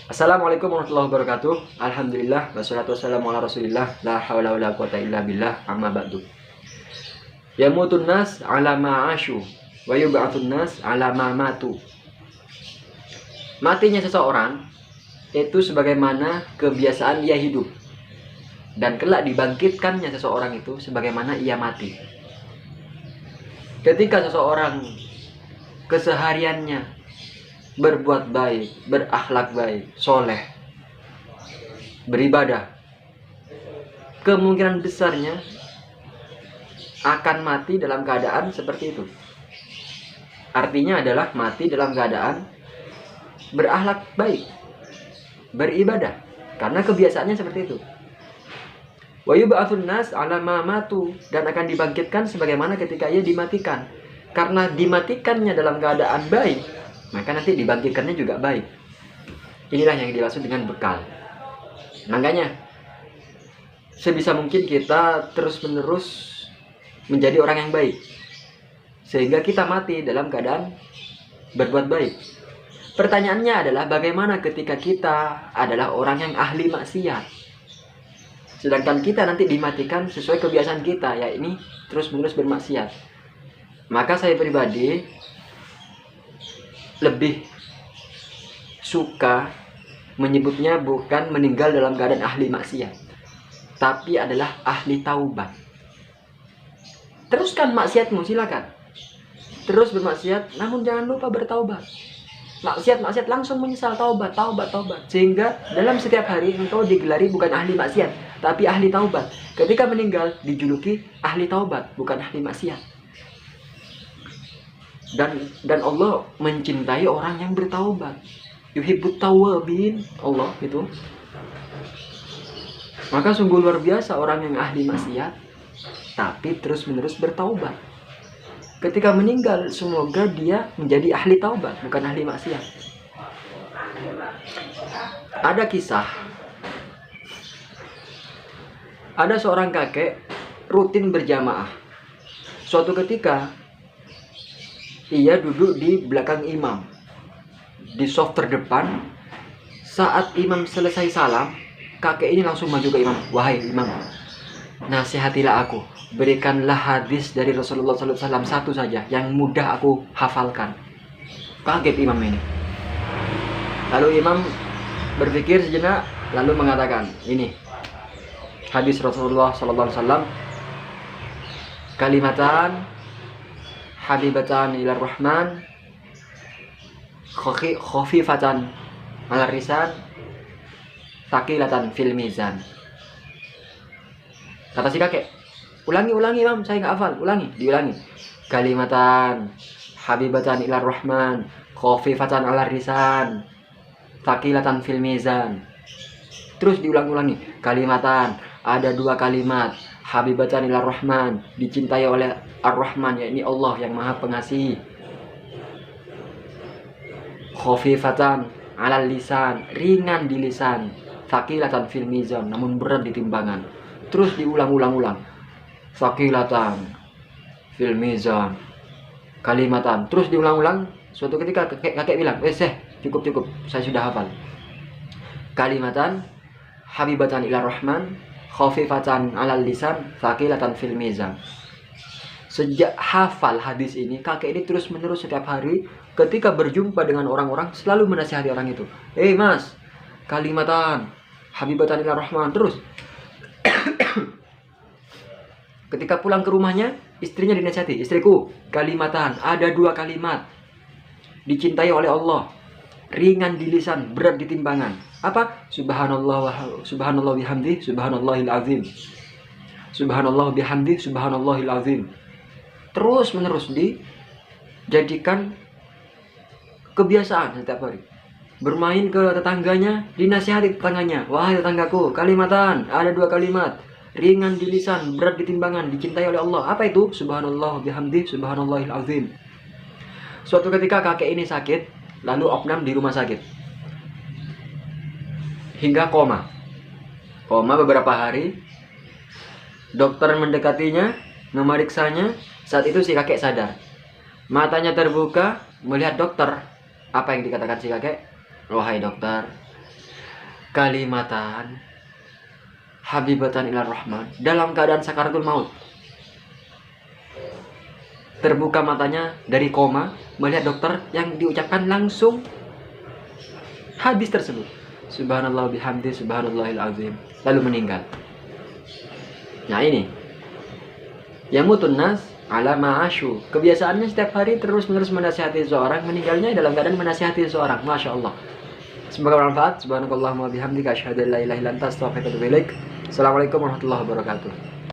Assalamualaikum warahmatullahi wabarakatuh. Alhamdulillah wassalatu wassalamu ala Rasulillah la haula wala quwata illa billah amma ba'du. Yamutun nas ala ma asyu wa yub'atsun nas ala ma matu. Matinya seseorang itu sebagaimana kebiasaan ia hidup, dan kelak dibangkitkannya seseorang itu sebagaimana ia mati. Ketika seseorang kesehariannya berbuat baik, berakhlak baik, soleh, beribadah, kemungkinan besarnya akan mati dalam keadaan seperti itu. Artinya adalah mati dalam keadaan berakhlak baik, beribadah, karena kebiasaannya seperti itu. Wa yub'atsun nas 'ala ma matu, dan akan dibangkitkan sebagaimana ketika ia dimatikan. Karena dimatikannya dalam keadaan baik, maka nanti dibangkitkannya juga baik. Inilah yang dimaksud dengan bekal. Makanya sebisa mungkin kita terus-menerus menjadi orang yang baik, sehingga kita mati dalam keadaan berbuat baik. Pertanyaannya adalah bagaimana ketika kita adalah orang yang ahli maksiat, sedangkan kita nanti dimatikan sesuai kebiasaan kita, yakni terus-menerus bermaksiat. Maka saya pribadi lebih suka menyebutnya bukan meninggal dalam keadaan ahli maksiat, tapi adalah ahli taubat. Teruskan maksiatmu, silakan. Terus bermaksiat, namun jangan lupa bertaubat. Maksiat langsung menyesal, taubat. Sehingga dalam setiap hari engkau digelari bukan ahli maksiat, tapi ahli taubat. Ketika meninggal dijuluki ahli taubat, bukan ahli maksiat. Dan Allah mencintai orang yang bertaubat. Yuhibbut tawwabin, Allah itu. Maka sungguh luar biasa orang yang ahli maksiat tapi terus-menerus bertaubat. Ketika meninggal, semoga dia menjadi ahli taubat, bukan ahli maksiat. Ada kisah, ada seorang kakek rutin berjamaah. Suatu ketika ia duduk di belakang imam, di saf terdepan. Saat imam selesai salam, kakek ini langsung maju ke imam. Wahai imam, nasihatilah aku, berikanlah hadis dari Rasulullah SAW satu saja yang mudah aku hafalkan. Kaget imam ini. Lalu imam berpikir sejenak, lalu mengatakan, ini hadis Rasulullah SAW, kalimatan habibatan ilar rahman, khafifatan alar lisan, thaqilatan fil mizan. Kata si kakek, ulangi imam, saya nggak hafal. Diulangi. Kalimatan habibatan ilar rahman, khafifatan alar lisan, thaqilatan fil mizan. Terus diulangi. Kalimatan, ada dua kalimat. Habibatan ilar rahman, dicintai oleh ar-rahman, yakni Allah yang maha pengasih. Khafifatan alal lisan, ringan di lisan. Thaqilatan fil mizan, namun berat di timbangan. Terus diulang. Thaqilatan fil mizan, kalimatan. Terus diulang. Suatu ketika kakek bilang, cukup, saya sudah hafal. Kalimatan habibatan ilar rahman, khafifatan alal lisan, thaqilatan fil mizan. Sejak hafal hadis ini, kakek ini terus-menerus setiap hari ketika berjumpa dengan orang-orang selalu menasihati orang itu. Mas, kalimatan habibatan ilar rahman. Terus ketika pulang ke rumahnya, istrinya dinasihati, istriku, kalimatan, ada dua kalimat, dicintai oleh Allah, ringan di lisan, berat di timbangan. Apa? Subhanallah bihamdi, subhanallahil azim. Subhanallah bihamdi, subhanallahil azim. Terus menerus dijadikan kebiasaan setiap hari. Bermain ke tetangganya, dinasihati tetangganya, wahai tetanggaku, kalimatan, ada dua kalimat, ringan di lisan, berat di timbangan, dicintai oleh Allah. Apa itu? Subhanallah bihamdi, subhanallahil azim. Suatu ketika kakek ini sakit, lalu opnam di rumah sakit hingga koma beberapa hari. Dokter mendekatinya, memeriksanya. Saat itu si kakek sadar, matanya terbuka melihat dokter. Apa yang dikatakan si kakek? Wahai dokter, kalimatan habibatan ilar rahman, dalam keadaan sakaratul maut. Terbuka matanya dari koma, melihat dokter yang diucapkan langsung hadis tersebut. Subhanallah bihamdi subhanallahil azim. Lalu meninggal. Nah ini. Yamutun nas ala ma'asyu. Kebiasaannya setiap hari terus-menerus menasihati seseorang, meninggalnya dalam keadaan menasihati seseorang. Masya Allah. Semoga bermanfaat. Subhanallahumma bihamdika asyhadu an la ilaha illa anta astaghfiruka wa atubu ilaik. Assalamualaikum warahmatullahi wabarakatuh.